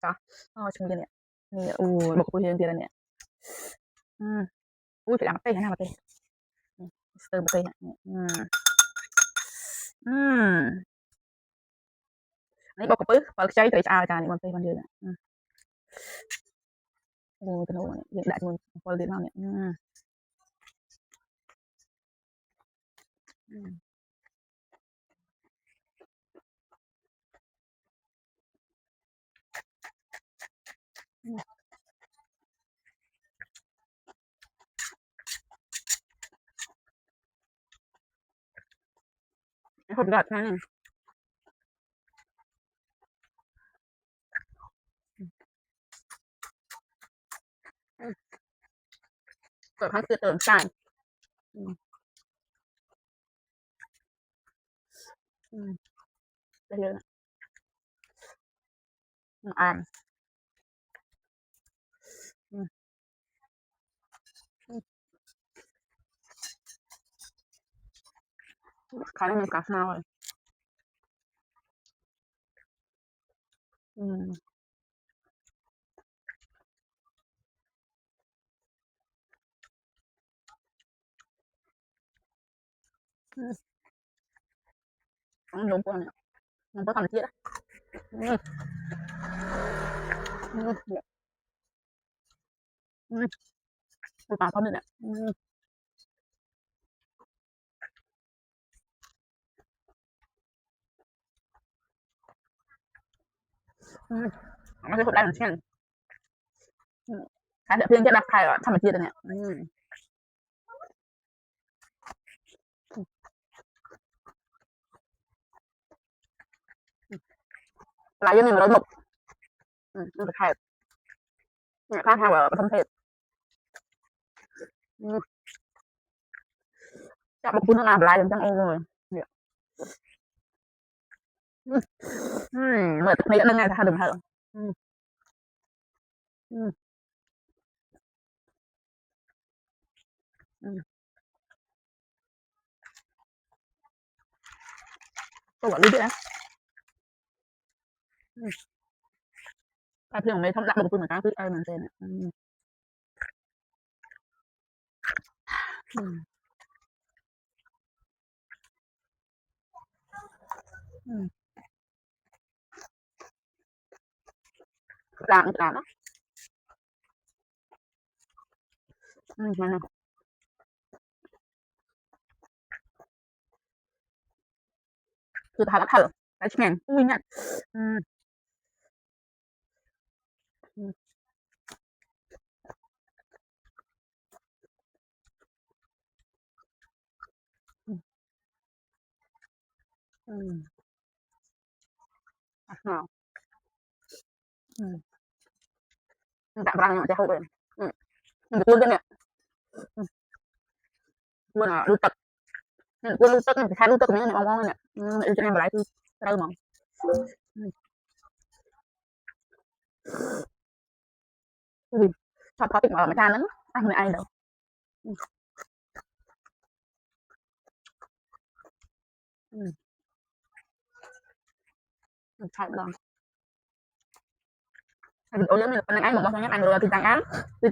Đó, chung kia nè. Nè, bột của hiền kia là nè. Ui, phải làm một cây hay nào một cây. Stir một cây nè. Này bột của bứ, và cháy tới chào chà này một cây còn dư nè. Cái nồi hiện đại luôn, coi đến nào nè. Hộp gọt ha. Gọt hàng tưởng xài. Đây là ăn. Khá là nhiều cá nào rồi. Đúng quá nè. Không có cần thiết á. Một bà con nữa nè. Nó sẽ hộp đây là xem. Khá là phiên cho đặt khai ở thăm chia rồi nè. Lại cho nên là mục. Nó được khai. Nó khai theo ở không thịt. Chắc một phút nó làm lại làm chẳng ôn rồi. Mở thức này đã nâng ngay ra đừng hở. Tôi gọi đi biết á. Cái phim này không đặt một phim mà cái ai mình tên. Làm đó.คือทานแล้วค่ะแล้วแข็งอุ้ยเนี่ยอืมอืมอืมอืมอ่าอืมแต่บางอย่างจะเข้าไปมันพูดกันเนี่ยพูดอ่ะรู้จักเนี่ยพูดรู้จักเนี่ยใช้รู้จักเนี่ยมองๆเนี่ยรู้จักเนี่ยอะไรคือเรามองชอบท็อปิกมาไม่ทานนั้นอันไม่ai đâuใช่ลองủa giống như là anh một món ăn rồi thì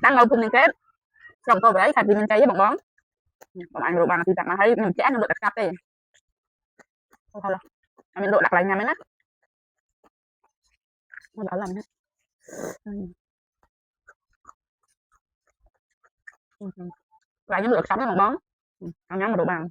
tăng lâu không liên kết chồng tôi đấy thì mình chay với một món còn ăn rồi bằng thì tặng mà thấy mình chán nó được đặt cặp đi không thôi đâu mình độ đặt lại nhà mấy nát nó bảo làm hết lại những được sống với một món ăn nhắm mà độ bằng